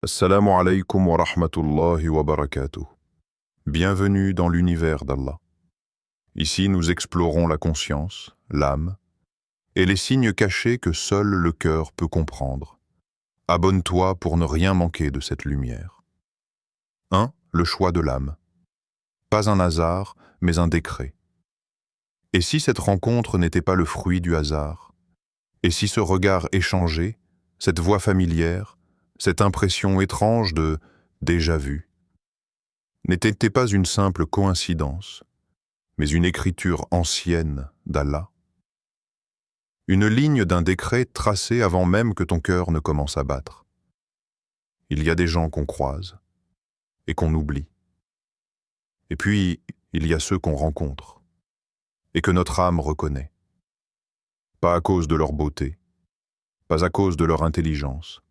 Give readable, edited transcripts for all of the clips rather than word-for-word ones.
Assalamu alaikum wa rahmatullahi wa barakatuh. Bienvenue dans l'univers d'Allah. Ici, nous explorons la conscience, l'âme, et les signes cachés que seul le cœur peut comprendre. Abonne-toi pour ne rien manquer de cette lumière. 1. Le choix de l'âme. Pas un hasard, mais un décret. Et si cette rencontre n'était pas le fruit du hasard? Et si ce regard échangé, cette voix familière, cette impression étrange de déjà vu, n'était pas une simple coïncidence, mais une écriture ancienne d'Allah? Une ligne d'un décret tracé avant même que ton cœur ne commence à battre. Il y a des gens qu'on croise et qu'on oublie. Et puis, il y a ceux qu'on rencontre et que notre âme reconnaît. Pas à cause de leur beauté, pas à cause de leur intelligence,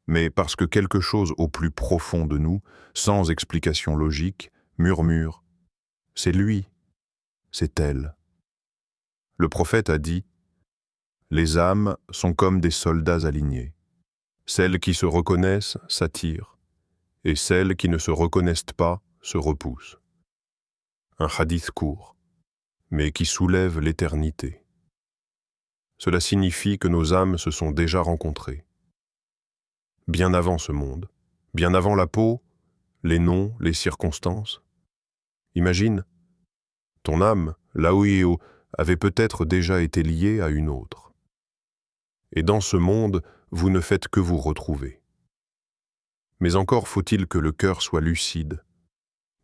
mais parce que quelque chose au plus profond de nous, sans explication logique, murmure « c'est lui, c'est elle ». Le prophète a dit « Les âmes sont comme des soldats alignés. Celles qui se reconnaissent s'attirent, et celles qui ne se reconnaissent pas se repoussent. » Un hadith court, mais qui soulève l'éternité. Cela signifie que nos âmes se sont déjà rencontrées. Bien avant ce monde, bien avant la peau, les noms, les circonstances. Imagine, ton âme, là où il avait peut-être déjà été liée à une autre. Et dans ce monde, vous ne faites que vous retrouver. Mais encore faut-il que le cœur soit lucide,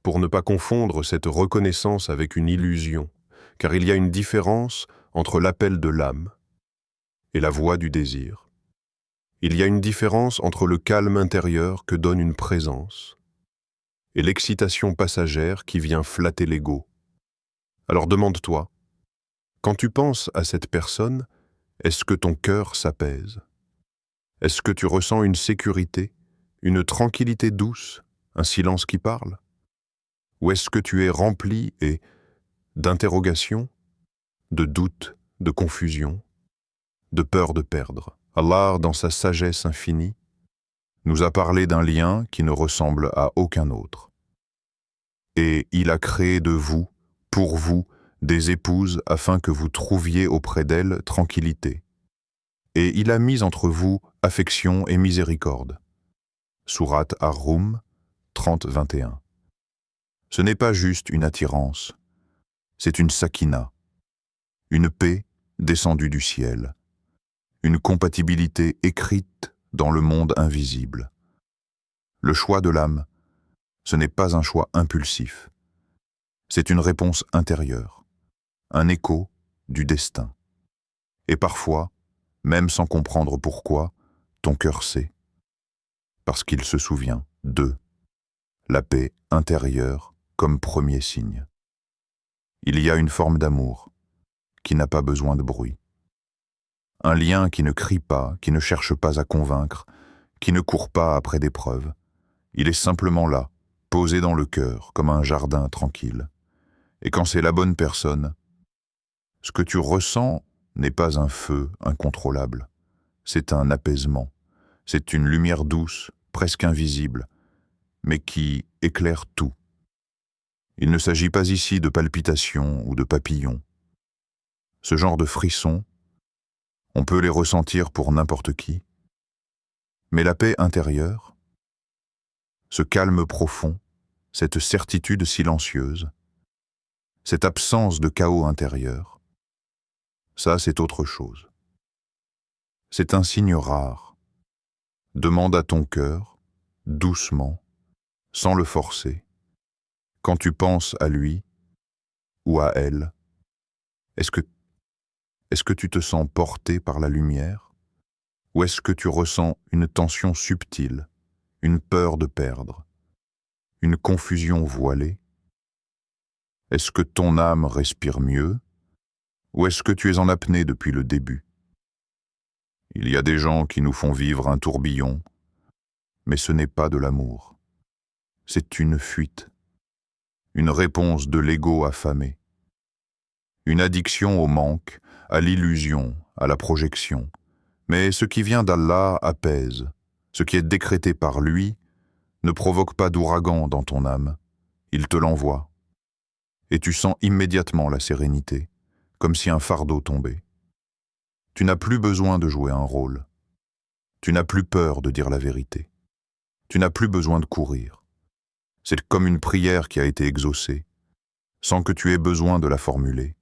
pour ne pas confondre cette reconnaissance avec une illusion, car il y a une différence entre l'appel de l'âme et la voix du désir. Il y a une différence entre le calme intérieur que donne une présence et l'excitation passagère qui vient flatter l'ego. Alors demande-toi, quand tu penses à cette personne, est-ce que ton cœur s'apaise? Est-ce que tu ressens une sécurité, une tranquillité douce, un silence qui parle? Ou est-ce que tu es rempli d'interrogations, de doutes, de confusion, de peur de perdre? Allah, dans sa sagesse infinie, nous a parlé d'un lien qui ne ressemble à aucun autre. Et il a créé de vous, pour vous, des épouses afin que vous trouviez auprès d'elles tranquillité. Et il a mis entre vous affection et miséricorde. Sourate Ar-Rum 30-21. Ce n'est pas juste une attirance, c'est une sakina, une paix descendue du ciel, une compatibilité écrite dans le monde invisible. Le choix de l'âme, ce n'est pas un choix impulsif, c'est une réponse intérieure, un écho du destin. Et parfois, même sans comprendre pourquoi, ton cœur sait, parce qu'il se souvient de la paix intérieure comme premier signe. Il y a une forme d'amour qui n'a pas besoin de bruit. Un lien qui ne crie pas, qui ne cherche pas à convaincre, qui ne court pas après des preuves. Il est simplement là, posé dans le cœur, comme un jardin tranquille. Et quand c'est la bonne personne, ce que tu ressens n'est pas un feu incontrôlable. C'est un apaisement. C'est une lumière douce, presque invisible, mais qui éclaire tout. Il ne s'agit pas ici de palpitations ou de papillons. Ce genre de frissons, on peut les ressentir pour n'importe qui. Mais la paix intérieure, ce calme profond, cette certitude silencieuse, cette absence de chaos intérieur, ça c'est autre chose. C'est un signe rare. Demande à ton cœur, doucement, sans le forcer, quand tu penses à lui ou à elle, est-ce que tu te sens porté par la lumière? Ou est-ce que tu ressens une tension subtile, une peur de perdre, une confusion voilée? Est-ce que ton âme respire mieux? Ou est-ce que tu es en apnée depuis le début? Il y a des gens qui nous font vivre un tourbillon, mais ce n'est pas de l'amour. C'est une fuite, une réponse de l'ego affamé, une addiction au manque, à l'illusion, à la projection. Mais ce qui vient d'Allah apaise, Ce qui est décrété par lui ne provoque pas d'ouragan dans ton âme, il te l'envoie. Et tu sens immédiatement la sérénité, comme si un fardeau tombait. Tu n'as plus besoin de jouer un rôle. Tu n'as plus peur de dire la vérité. Tu n'as plus besoin de courir. C'est comme une prière qui a été exaucée, sans que tu aies besoin de la formuler.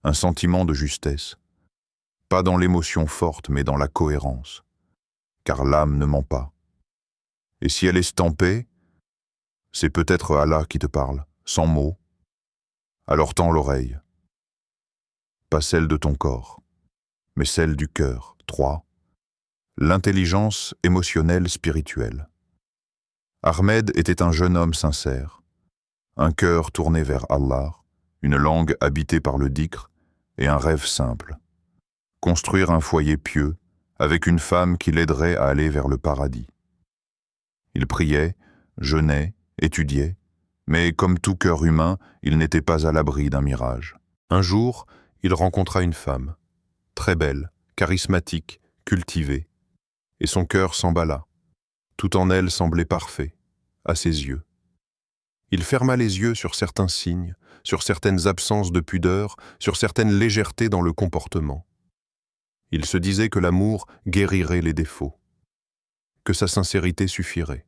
Un sentiment de justesse, pas dans l'émotion forte, mais dans la cohérence, car l'âme ne ment pas. Et si elle est stampée, c'est peut-être Allah qui te parle, sans mots. Alors tends l'oreille. Pas celle de ton corps, mais celle du cœur. 3. L'intelligence émotionnelle spirituelle. Ahmed était un jeune homme sincère, un cœur tourné vers Allah, une langue habitée par le dhikr et un rêve simple. Construire un foyer pieux avec une femme qui l'aiderait à aller vers le paradis. Il priait, jeûnait, étudiait, mais comme tout cœur humain, il n'était pas à l'abri d'un mirage. Un jour, il rencontra une femme, très belle, charismatique, cultivée, et son cœur s'emballa. Tout en elle semblait parfait, à ses yeux. Il ferma les yeux sur certains signes, sur certaines absences de pudeur, sur certaines légèretés dans le comportement. Il se disait que l'amour guérirait les défauts, que sa sincérité suffirait,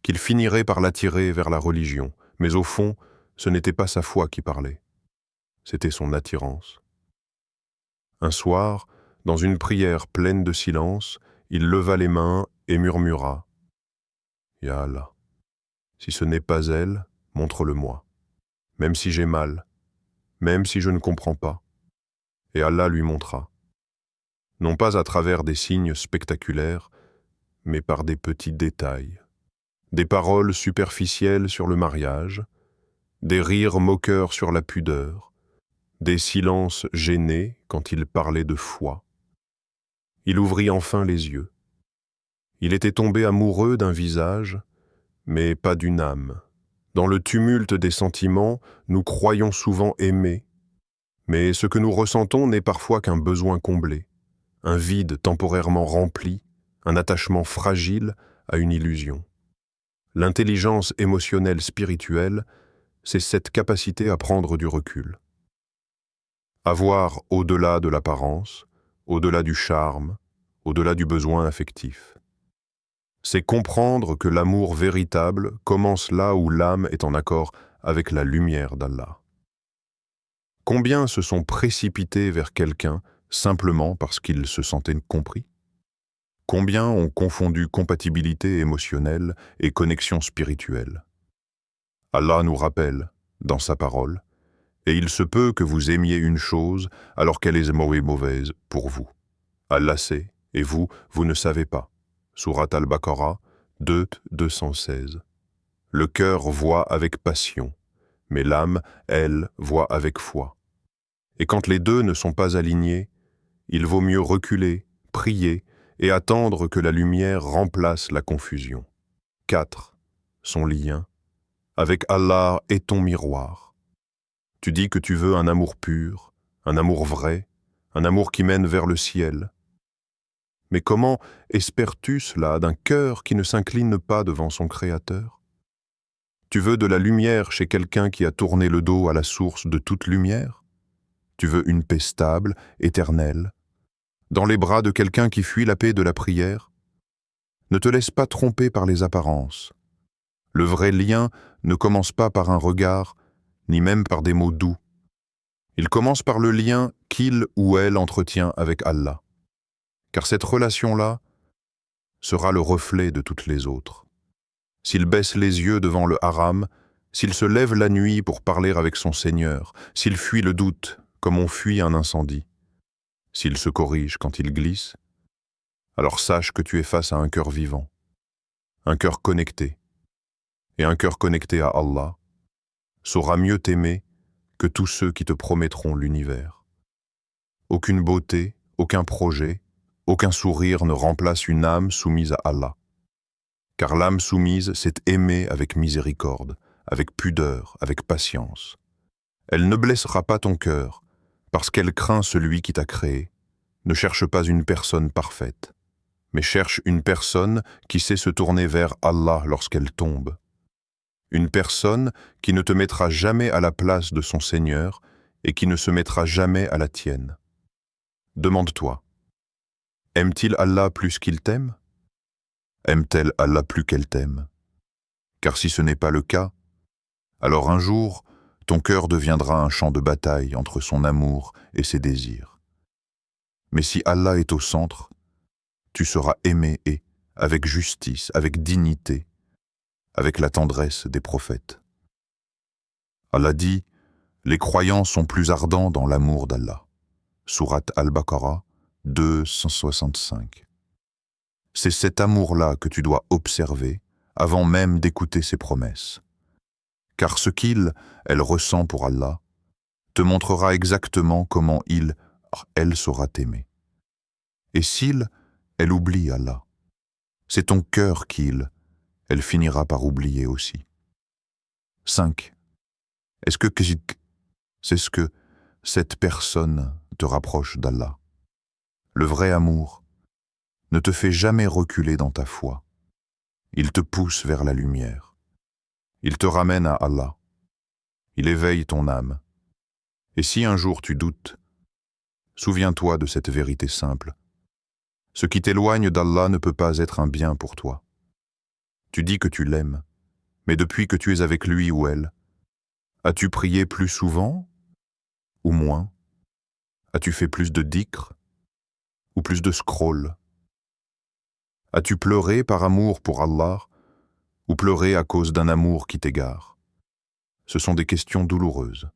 qu'il finirait par l'attirer vers la religion, mais au fond, ce n'était pas sa foi qui parlait, c'était son attirance. Un soir, dans une prière pleine de silence, il leva les mains et murmura « Ya Allah, si ce n'est pas elle, montre-le-moi, même si j'ai mal, même si je ne comprends pas. » Et Allah lui montra, non pas à travers des signes spectaculaires, mais par des petits détails, des paroles superficielles sur le mariage, des rires moqueurs sur la pudeur, des silences gênés quand il parlait de foi. Il ouvrit enfin les yeux. Il était tombé amoureux d'un visage, mais pas d'une âme. Dans le tumulte des sentiments, nous croyons souvent aimer, mais ce que nous ressentons n'est parfois qu'un besoin comblé, un vide temporairement rempli, un attachement fragile à une illusion. L'intelligence émotionnelle spirituelle, c'est cette capacité à prendre du recul. À voir au-delà de l'apparence, au-delà du charme, au-delà du besoin affectif. C'est comprendre que l'amour véritable commence là où l'âme est en accord avec la lumière d'Allah. Combien se sont précipités vers quelqu'un simplement parce qu'ils se sentaient compris? Combien ont confondu compatibilité émotionnelle et connexion spirituelle? Allah nous rappelle, dans sa parole, « Et il se peut que vous aimiez une chose alors qu'elle est mauvaise pour vous. Allah sait, et vous, vous ne savez pas. » Surat al-Baqarah 2, 216. Le cœur voit avec passion, mais l'âme, elle, voit avec foi. Et quand les deux ne sont pas alignés, il vaut mieux reculer, prier et attendre que la lumière remplace la confusion. 4. Son lien. Avec Allah est ton miroir. Tu dis que tu veux un amour pur, un amour vrai, un amour qui mène vers le ciel. Mais comment espères-tu cela d'un cœur qui ne s'incline pas devant son Créateur? Tu veux de la lumière chez quelqu'un qui a tourné le dos à la source de toute lumière? Tu veux une paix stable, éternelle, dans les bras de quelqu'un qui fuit la paix de la prière? Ne te laisse pas tromper par les apparences. Le vrai lien ne commence pas par un regard, ni même par des mots doux. Il commence par le lien qu'il ou elle entretient avec Allah. Car cette relation-là sera le reflet de toutes les autres. S'il baisse les yeux devant le haram, s'il se lève la nuit pour parler avec son Seigneur, s'il fuit le doute comme on fuit un incendie, s'il se corrige quand il glisse, alors sache que tu es face à un cœur vivant, un cœur connecté. Et un cœur connecté à Allah saura mieux t'aimer que tous ceux qui te promettront l'univers. Aucune beauté, aucun projet, aucun sourire ne remplace une âme soumise à Allah. Car l'âme soumise, c'est aimer avec miséricorde, avec pudeur, avec patience. Elle ne blessera pas ton cœur, parce qu'elle craint celui qui t'a créé, ne cherche pas une personne parfaite, mais cherche une personne qui sait se tourner vers Allah lorsqu'elle tombe. Une personne qui ne te mettra jamais à la place de son Seigneur et qui ne se mettra jamais à la tienne. Demande-toi, aime-t-il Allah plus qu'il t'aime? Aime-t-elle Allah plus qu'elle t'aime? Car si ce n'est pas le cas, alors un jour, ton cœur deviendra un champ de bataille entre son amour et ses désirs. Mais si Allah est au centre, tu seras aimé et, avec justice, avec dignité, avec la tendresse des prophètes. Allah dit, les croyants sont plus ardents dans l'amour d'Allah. Sourate Al-Baqarah 265. C'est cet amour-là que tu dois observer avant même d'écouter ses promesses. Car ce elle ressent pour Allah, te montrera exactement comment elle saura t'aimer. Et elle oublie Allah, c'est ton cœur elle finira par oublier aussi. 5. Est-ce que c'est ce que cette personne te rapproche d'Allah? Le vrai amour ne te fait jamais reculer dans ta foi. Il te pousse vers la lumière. Il te ramène à Allah. Il éveille ton âme. Et si un jour tu doutes, souviens-toi de cette vérité simple. Ce qui t'éloigne d'Allah ne peut pas être un bien pour toi. Tu dis que tu l'aimes, mais depuis que tu es avec lui ou elle, as-tu prié plus souvent ou moins? As-tu fait plus de dhikr ou plus de scroll? As-tu pleuré par amour pour Allah ou pleuré à cause d'un amour qui t'égare? Ce sont des questions douloureuses,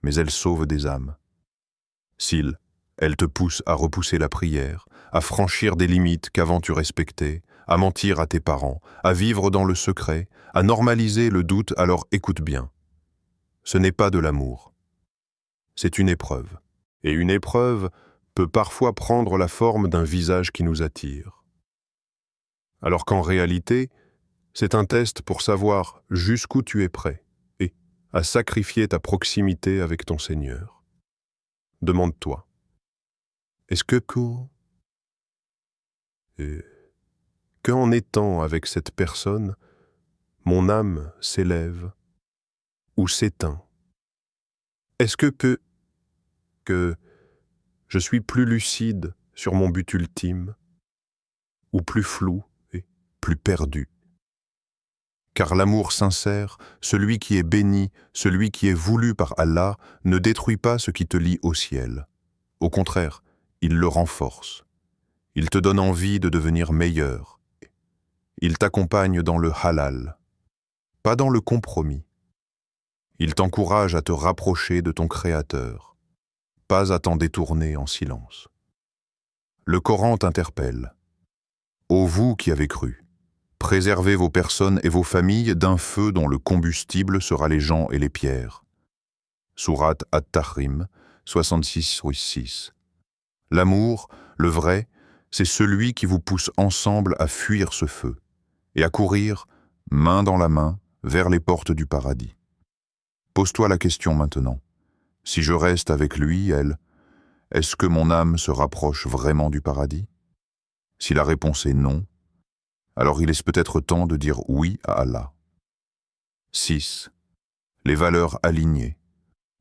mais elles sauvent des âmes. Elles te poussent à repousser la prière, à franchir des limites qu'avant tu respectais, à mentir à tes parents, à vivre dans le secret, à normaliser le doute, alors écoute bien. Ce n'est pas de l'amour. C'est une épreuve. Et une épreuve peut parfois prendre la forme d'un visage qui nous attire. Alors qu'en réalité, c'est un test pour savoir jusqu'où tu es prêt et à sacrifier ta proximité avec ton Seigneur. Demande-toi, est-ce qu'en étant avec cette personne, mon âme s'élève ou s'éteint? Est-ce que je suis plus lucide sur mon but ultime ou plus flou et plus perdu? Car l'amour sincère, celui qui est béni, celui qui est voulu par Allah, ne détruit pas ce qui te lie au ciel. Au contraire, il le renforce. Il te donne envie de devenir meilleur. Il t'accompagne dans le halal, pas dans le compromis. Il t'encourage à te rapprocher de ton Créateur, pas à t'en détourner en silence. Le Coran t'interpelle. Ô vous qui avez cru, préservez vos personnes et vos familles d'un feu dont le combustible sera les gens et les pierres. Sourate At-Tahrim 66-6. L'amour, le vrai, c'est celui qui vous pousse ensemble à fuir ce feu et à courir, main dans la main, vers les portes du paradis. Pose-toi la question maintenant. Si je reste avec lui, elle, est-ce que mon âme se rapproche vraiment du paradis? Si la réponse est non, alors il est peut-être temps de dire oui à Allah. 6. Les valeurs alignées,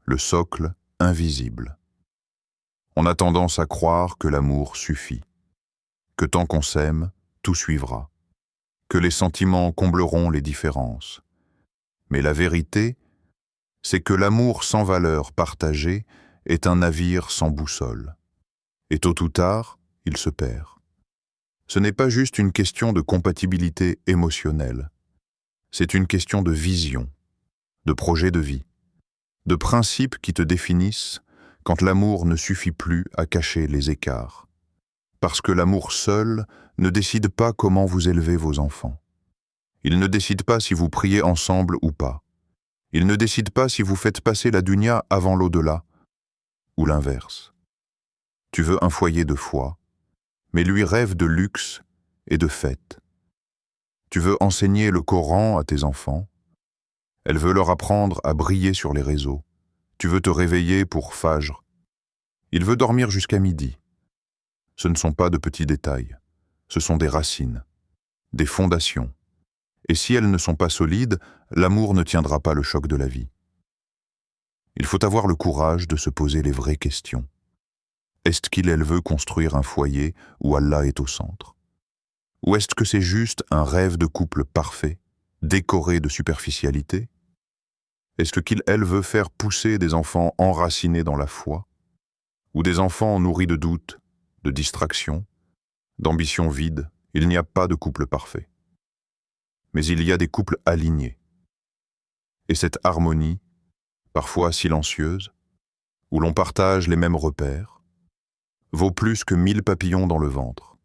le socle invisible. On a tendance à croire que l'amour suffit, que tant qu'on s'aime, tout suivra, que les sentiments combleront les différences. Mais la vérité, c'est que l'amour sans valeur partagée est un navire sans boussole. Et tôt ou tard, il se perd. Ce n'est pas juste une question de compatibilité émotionnelle. C'est une question de vision, de projet de vie, de principes qui te définissent quand l'amour ne suffit plus à cacher les écarts. Parce que l'amour seul ne décide pas comment vous élevez vos enfants. Il ne décide pas si vous priez ensemble ou pas. Il ne décide pas si vous faites passer la dunya avant l'au-delà, ou l'inverse. Tu veux un foyer de foi, mais lui rêve de luxe et de fête. Tu veux enseigner le Coran à tes enfants. Elle veut leur apprendre à briller sur les réseaux. Tu veux te réveiller pour Fajr. Il veut dormir jusqu'à midi. Ce ne sont pas de petits détails. Ce sont des racines, des fondations. Et si elles ne sont pas solides, l'amour ne tiendra pas le choc de la vie. Il faut avoir le courage de se poser les vraies questions. Est-ce qu'il veut construire un foyer où Allah est au centre? Ou est-ce que c'est juste un rêve de couple parfait, décoré de superficialité? Est-ce qu'il veut faire pousser des enfants enracinés dans la foi? Ou des enfants nourris de doutes, de distractions, d'ambitions vides? Il n'y a pas de couple parfait. Mais il y a des couples alignés. Et cette harmonie, parfois silencieuse, où l'on partage les mêmes repères, vaut plus que 1000 papillons dans le ventre.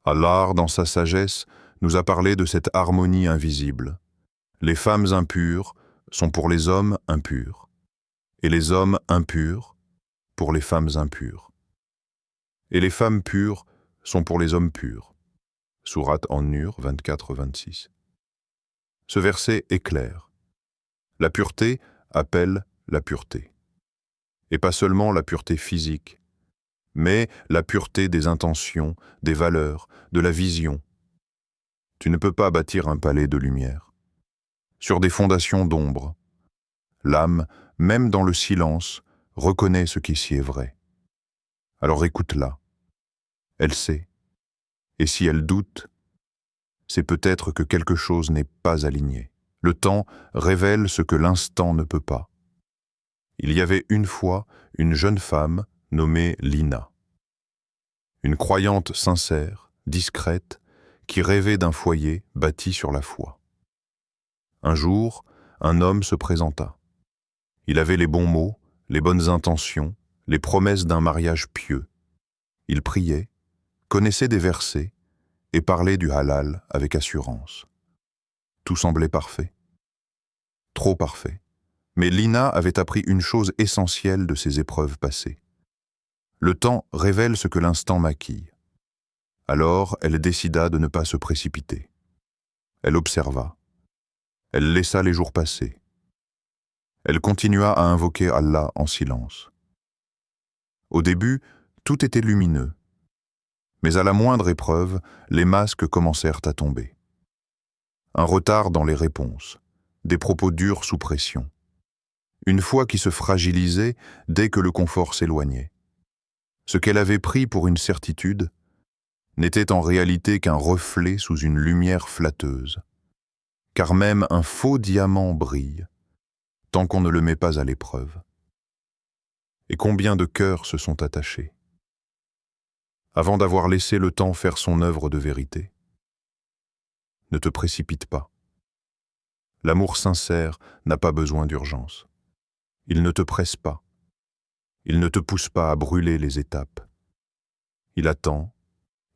Allah, dans sa sagesse, nous a parlé de cette harmonie invisible. Les femmes impures sont pour les hommes impurs, et les hommes impurs pour les femmes impures. Et les femmes pures sont pour les hommes purs. Sourate An-Nur 24-26. Ce verset est clair. La pureté appelle la pureté. Et pas seulement la pureté physique, mais la pureté des intentions, des valeurs, de la vision. Tu ne peux pas bâtir un palais de lumière sur des fondations d'ombre. L'âme, même dans le silence, reconnaît ce qui s'y est vrai. Alors écoute-la. Elle sait. Et si elle doute, c'est peut-être que quelque chose n'est pas aligné. Le temps révèle ce que l'instant ne peut pas. Il y avait une fois une jeune femme nommée Lina. Une croyante sincère, discrète, qui rêvait d'un foyer bâti sur la foi. Un jour, un homme se présenta. Il avait les bons mots, les bonnes intentions, les promesses d'un mariage pieux. Il priait, connaissait des versets et parlait du halal avec assurance. Tout semblait parfait. Trop parfait. Mais Lina avait appris une chose essentielle de ses épreuves passées. Le temps révèle ce que l'instant maquille. Alors, elle décida de ne pas se précipiter. Elle observa. Elle laissa les jours passer. Elle continua à invoquer Allah en silence. Au début, tout était lumineux. Mais à la moindre épreuve, les masques commencèrent à tomber. Un retard dans les réponses, des propos durs sous pression. Une foi qui se fragilisait dès que le confort s'éloignait. Ce qu'elle avait pris pour une certitude n'était en réalité qu'un reflet sous une lumière flatteuse. Car même un faux diamant brille, tant qu'on ne le met pas à l'épreuve. Et combien de cœurs se sont attachés, avant d'avoir laissé le temps faire son œuvre de vérité. Ne te précipite pas. L'amour sincère n'a pas besoin d'urgence. Il ne te presse pas. Il ne te pousse pas à brûler les étapes. Il attend,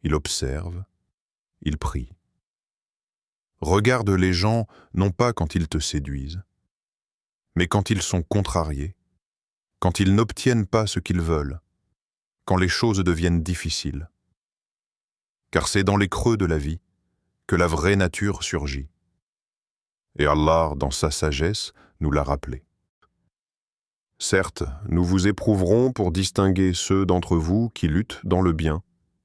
il observe, il prie. Regarde les gens non pas quand ils te séduisent, mais quand ils sont contrariés, quand ils n'obtiennent pas ce qu'ils veulent, quand les choses deviennent difficiles. Car c'est dans les creux de la vie que la vraie nature surgit. Et Allah, dans sa sagesse, nous l'a rappelé. Certes, nous vous éprouverons pour distinguer ceux d'entre vous qui luttent dans le bien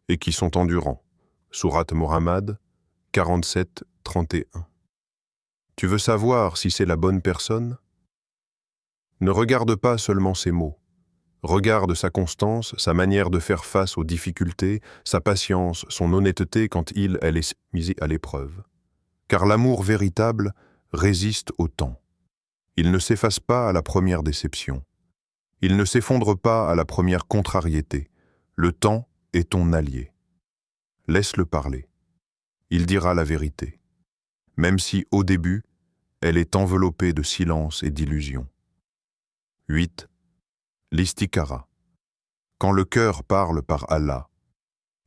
et qui sont endurants. Sourate Muhammad 47-31. Tu veux savoir si c'est la bonne personne? Ne regarde pas seulement ses mots. Regarde sa constance, sa manière de faire face aux difficultés, sa patience, son honnêteté quand elle est mise à l'épreuve. Car l'amour véritable résiste au temps. Il ne s'efface pas à la première déception. Il ne s'effondre pas à la première contrariété. Le temps est ton allié. Laisse-le parler. Il dira la vérité, même si, au début, elle est enveloppée de silence et d'illusions. 8. L'istikara. Quand le cœur parle par Allah,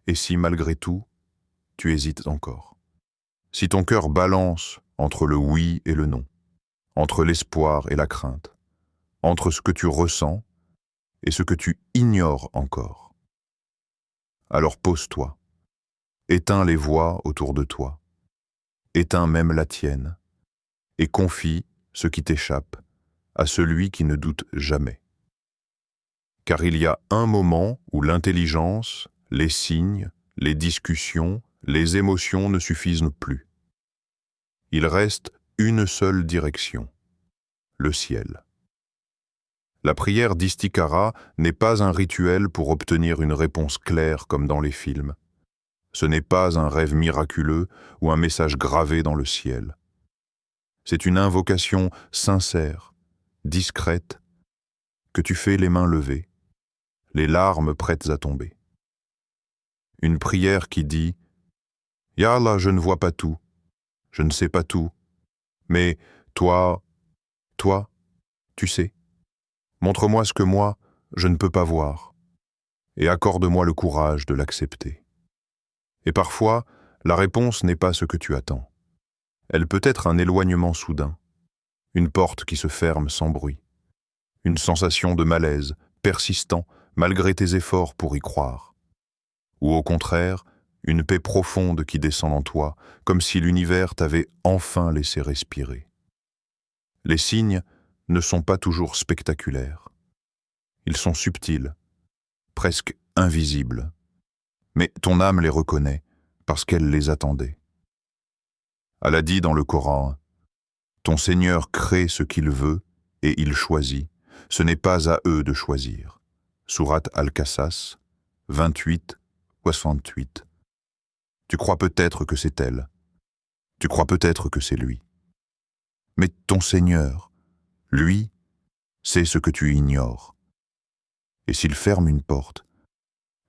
et si malgré tout, tu hésites encore. Si ton cœur balance entre le oui et le non, entre l'espoir et la crainte, entre ce que tu ressens et ce que tu ignores encore. Alors pose-toi, éteins les voix autour de toi, éteins même la tienne, et confie ce qui t'échappe à celui qui ne doute jamais. Car il y a un moment où l'intelligence, les signes, les discussions, les émotions ne suffisent plus. Il reste une seule direction, le ciel. La prière d'Istikhara n'est pas un rituel pour obtenir une réponse claire comme dans les films. Ce n'est pas un rêve miraculeux ou un message gravé dans le ciel. C'est une invocation sincère, discrète, que tu fais les mains levées, les larmes prêtes à tomber. Une prière qui dit « Ya Allah, je ne vois pas tout, je ne sais pas tout, mais toi, tu sais. Montre-moi ce que moi, je ne peux pas voir, et accorde-moi le courage de l'accepter. » Et parfois, la réponse n'est pas ce que tu attends. Elle peut être un éloignement soudain, une porte qui se ferme sans bruit, une sensation de malaise persistant malgré tes efforts pour y croire. Ou au contraire, une paix profonde qui descend en toi, comme si l'univers t'avait enfin laissé respirer. Les signes ne sont pas toujours spectaculaires. Ils sont subtils, presque invisibles. Mais ton âme les reconnaît parce qu'elle les attendait. Allah dit dans le Coran, « Ton Seigneur crée ce qu'il veut et il choisit. Ce n'est pas à eux de choisir. » Sourate Al-Qasas, 28-68. Tu crois peut-être que c'est elle. Tu crois peut-être que c'est lui. Mais ton Seigneur, lui, sait ce que tu ignores. Et s'il ferme une porte,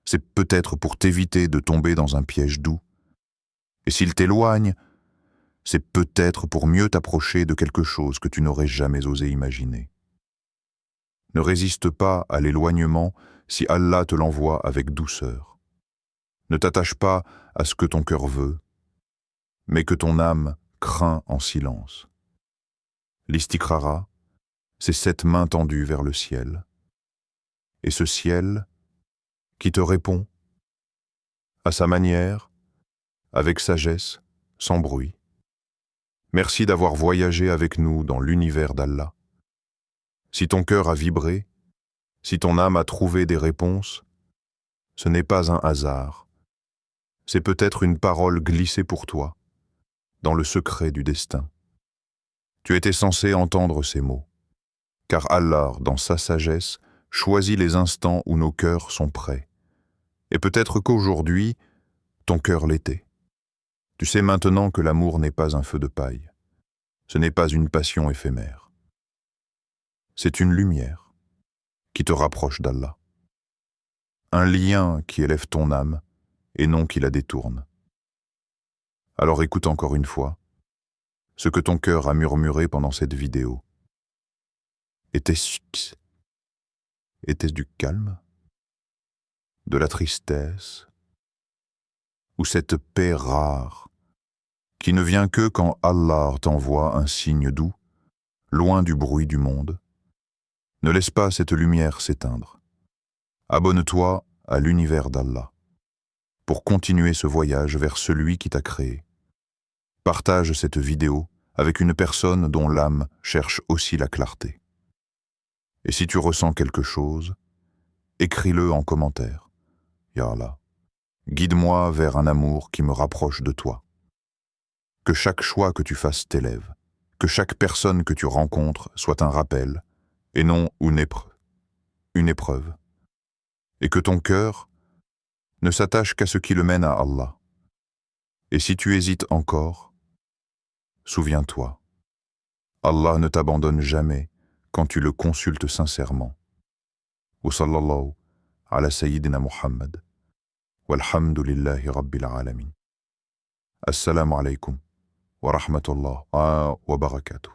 c'est peut-être pour t'éviter de tomber dans un piège doux. Et s'il t'éloigne, c'est peut-être pour mieux t'approcher de quelque chose que tu n'aurais jamais osé imaginer. Ne résiste pas à l'éloignement si Allah te l'envoie avec douceur. Ne t'attache pas à ce que ton cœur veut, mais que ton âme craint en silence. L'istikhara, c'est cette main tendue vers le ciel. Et ce ciel qui te répond, à sa manière, avec sagesse, sans bruit. Merci d'avoir voyagé avec nous dans l'univers d'Allah. Si ton cœur a vibré, si ton âme a trouvé des réponses, ce n'est pas un hasard. C'est peut-être une parole glissée pour toi, dans le secret du destin. Tu étais censé entendre ces mots, car Allah, dans sa sagesse, choisit les instants où nos cœurs sont prêts. Et peut-être qu'aujourd'hui, ton cœur l'était. Tu sais maintenant que l'amour n'est pas un feu de paille. Ce n'est pas une passion éphémère. C'est une lumière qui te rapproche d'Allah. Un lien qui élève ton âme et non qui la détourne. Alors écoute encore une fois ce que ton cœur a murmuré pendant cette vidéo. Était-ce du calme? De la tristesse? Ou cette paix rare qui ne vient que quand Allah t'envoie un signe doux, loin du bruit du monde? Ne laisse pas cette lumière s'éteindre. Abonne-toi à l'univers d'Allah pour continuer ce voyage vers celui qui t'a créé. Partage cette vidéo avec une personne dont l'âme cherche aussi la clarté. Et si tu ressens quelque chose, écris-le en commentaire. Ya Allah, guide-moi vers un amour qui me rapproche de toi. Que chaque choix que tu fasses t'élève, que chaque personne que tu rencontres soit un rappel, et non une épreuve. Et que ton cœur ne s'attache qu'à ce qui le mène à Allah. Et si tu hésites encore, souviens-toi, Allah ne t'abandonne jamais quand tu le consultes sincèrement. Wa sallallahu ala sayyidina Muhammad. Walhamdulillahi rabbil alamin. Assalamu alaikum wa rahmatullah wa barakatuh.